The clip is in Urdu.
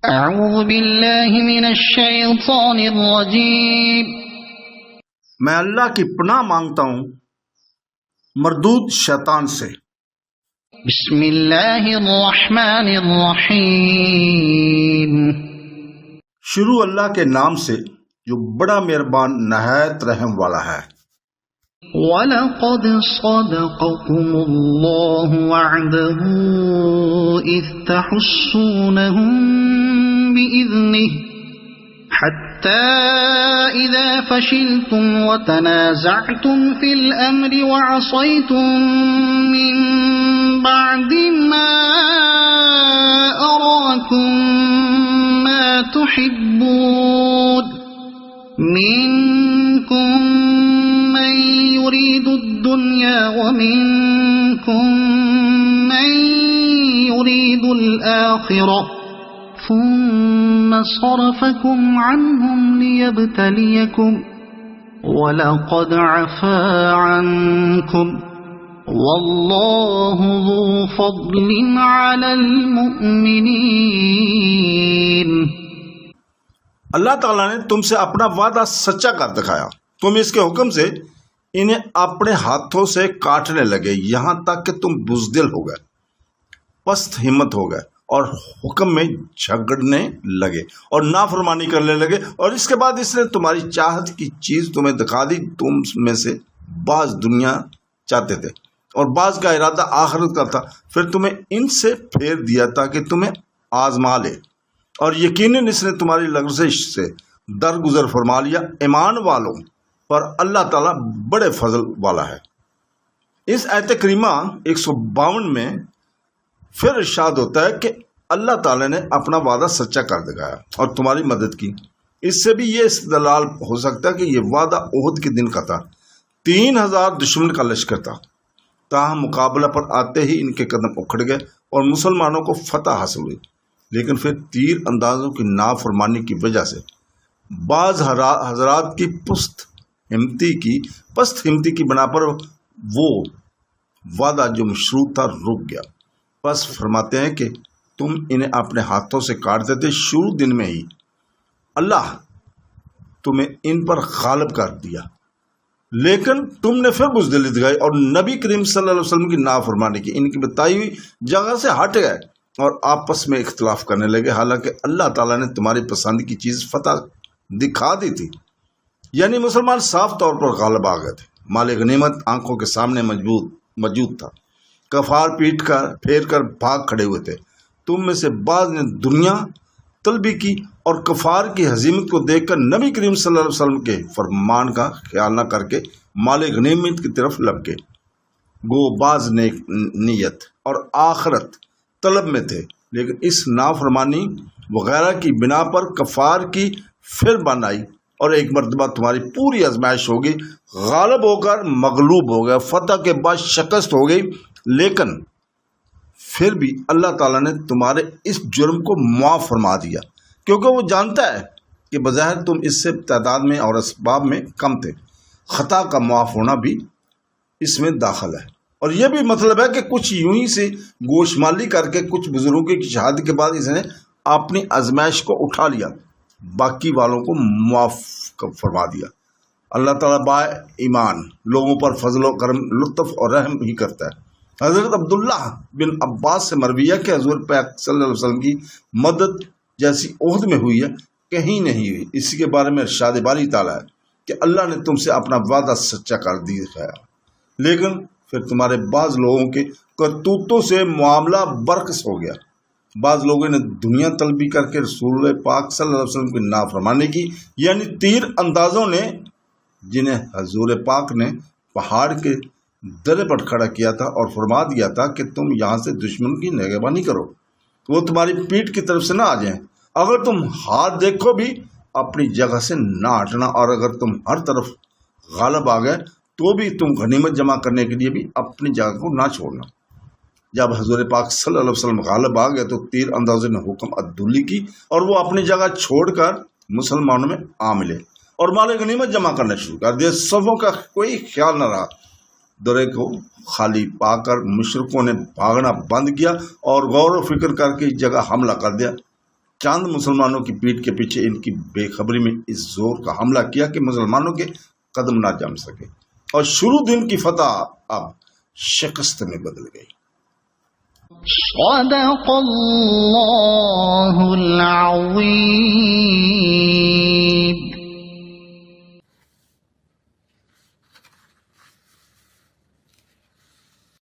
اعوذ باللہ من الشیطان الرجیم میں اللہ کی پناہ مانگتا ہوں مردود شیطان سے۔ بسم اللہ الرحمن الرحیم شروع اللہ کے نام سے جو بڑا مہربان نہایت رحم والا ہے۔ وَلَقَدْ صَدَقَكُمُ اللَّهُ وَعْدَهُ إِذْ تَحُسُّونَهُم بِإِذْنِهِ حَتَّى إِذَا فَشِلْتُمْ وَتَنَازَعْتُمْ فِي الْأَمْرِ وَعَصَيْتُم مِّن بَعْدِ مَا أَرَاكُم مَّا تُحِبُّونَ مِنكُم مَّن يُرِيدُ الدُّنْيَا وَمِنكُم مَّن يُرِيدُ الْآخِرَةَ ثُمَّ صَرَفَكُمْ عَنْهُمْ لِيَبْتَلِيَكُمْ وَلَقَدْ عَفَا عَنكُمْ وَاللَّهُ ذُو فَضْلٍ عَلَى الْمُؤْمِنِينَ۔ اللہ تعالیٰ نے تم سے اپنا وعدہ سچا کر دکھایا، تم اس کے حکم سے انہیں اپنے ہاتھوں سے کاٹنے لگے یہاں تک کہ تم بزدل ہو گئے، پست ہمت ہو گئے اور حکم میں جھگڑنے لگے اور نافرمانی کرنے لگے، اور اس کے بعد اس نے تمہاری چاہت کی چیز تمہیں دکھا دی۔ تم میں سے بعض دنیا چاہتے تھے اور بعض کا ارادہ آخرت کا تھا، پھر تمہیں ان سے پھیر دیا تاکہ تمہیں آزما لے، اور یقیناً اس نے تمہاری لغزش سے درگزر فرما لیا۔ ایمان والوں پر اللہ تعالیٰ بڑے فضل والا ہے۔ اس آیت کریمہ 152 میں پھر ارشاد ہوتا ہے کہ اللہ تعالیٰ نے اپنا وعدہ سچا کر دکھایا اور تمہاری مدد کی۔ اس سے بھی یہ استدلال ہو سکتا ہے کہ یہ وعدہ احد کے دن کا تھا، 3000 دشمن کا لشکر تھا، تاہم مقابلہ پر آتے ہی ان کے قدم اکھڑ گئے اور مسلمانوں کو فتح حاصل ہوئی، لیکن پھر تیر اندازوں کی نافرمانی کی وجہ سے بعض حضرات کی پست ہمتی کی بنا پر وہ وعدہ جو مشروط تھا رک گیا۔ بس فرماتے ہیں کہ تم انہیں اپنے ہاتھوں سے کاٹتے تھے، شروع دن میں ہی اللہ تمہیں ان پر غالب کر دیا، لیکن تم نے پھر بزدلی دکھائی اور نبی کریم صلی اللہ علیہ وسلم کی نافرمانی کی، ان کی بتائی ہوئی جگہ سے ہٹ گئے اور آپس میں اختلاف کرنے لگے، حالانکہ اللہ تعالیٰ نے تمہاری پسند کی چیز فتح دکھا دی تھی۔ یعنی مسلمان صاف طور پر غالب آ گئے تھے، مال غنیمت آنکھوں کے سامنے موجود تھا، کفار پیٹ کر پھیر کر بھاگ کھڑے ہوئے تھے۔ تم میں سے بعض نے دنیا طلبی کی اور کفار کی ہزیمت کو دیکھ کر نبی کریم صلی اللہ علیہ وسلم کے فرمان کا خیال نہ کر کے مال غنیمت کی طرف لپ گئے، گو بعض نیت اور آخرت طلب میں تھے، لیکن اس نافرمانی وغیرہ کی بنا پر کفار کی پھر بن آئی اور ایک مرتبہ تمہاری پوری آزمائش ہوگی، غالب ہو کر مغلوب ہو گئے، فتح کے بعد شکست ہو گئی، لیکن پھر بھی اللہ تعالیٰ نے تمہارے اس جرم کو معاف فرما دیا، کیونکہ وہ جانتا ہے کہ بظاہر تم اس سے تعداد میں اور اسباب میں کم تھے۔ خطا کا معاف ہونا بھی اس میں داخل ہے، اور یہ بھی مطلب ہے کہ کچھ یوں ہی سے گوشمالی کر کے کچھ بزرگوں کی شہادت کے بعد اس نے اپنی آزمائش کو اٹھا لیا، باقی والوں کو معاف فرما دیا۔ اللہ تعالیٰ با ایمان لوگوں پر فضل و کرم، لطف اور رحم ہی کرتا ہے۔ حضرت عبداللہ بن عباس سے مروی ہے کہ حضور پاک صلی اللہ علیہ وسلم کی مدد جیسی عہد میں ہوئی ہے کہیں نہیں ہوئی۔ اسی کے بارے میں ارشاد باری تعالیٰ ہے کہ اللہ نے تم سے اپنا وعدہ سچا کر دیا، لیکن پھر تمہارے بعض لوگوں کے کرتوتوں سے معاملہ برعکس ہو گیا۔ بعض لوگوں نے دنیا طلبی کر کے رسول پاک صلی اللہ علیہ وسلم کی نافرمانی کی، یعنی تیر اندازوں نے جنہیں حضور پاک نے پہاڑ کے درے پر کھڑا کیا تھا اور فرما دیا تھا کہ تم یہاں سے دشمن کی نگہبانی کرو، وہ تمہاری پیٹھ کی طرف سے نہ آ جائیں، اگر تم ہاتھ دیکھو بھی اپنی جگہ سے نہ ہٹنا، اور اگر تم ہر طرف غالب آ گئے تو بھی تم غنیمت جمع کرنے کے لیے بھی اپنی جگہ کو نہ چھوڑنا۔ جب حضور پاک صلی اللہ علیہ وسلم غالب آ گئے تو تیر اندازوں نے حکم عدولی کی اور وہ اپنی جگہ چھوڑ کر مسلمانوں میں آ ملے اور مال غنیمت جمع کرنا شروع کر دیا۔ صفوں کا کوئی خیال نہ رہا، درے کو خالی پا کر مشرکوں نے بھاگنا بند کیا اور غور و فکر کر کے اس جگہ حملہ کر دیا۔ چاند مسلمانوں کی پیٹھ کے پیچھے ان کی بے خبری میں اس زور کا حملہ کیا کہ مسلمانوں کے قدم نہ جم سکے، اور شروع دن کی فتح اب شکست میں بدل گئی۔ صدق اللہ العظیم۔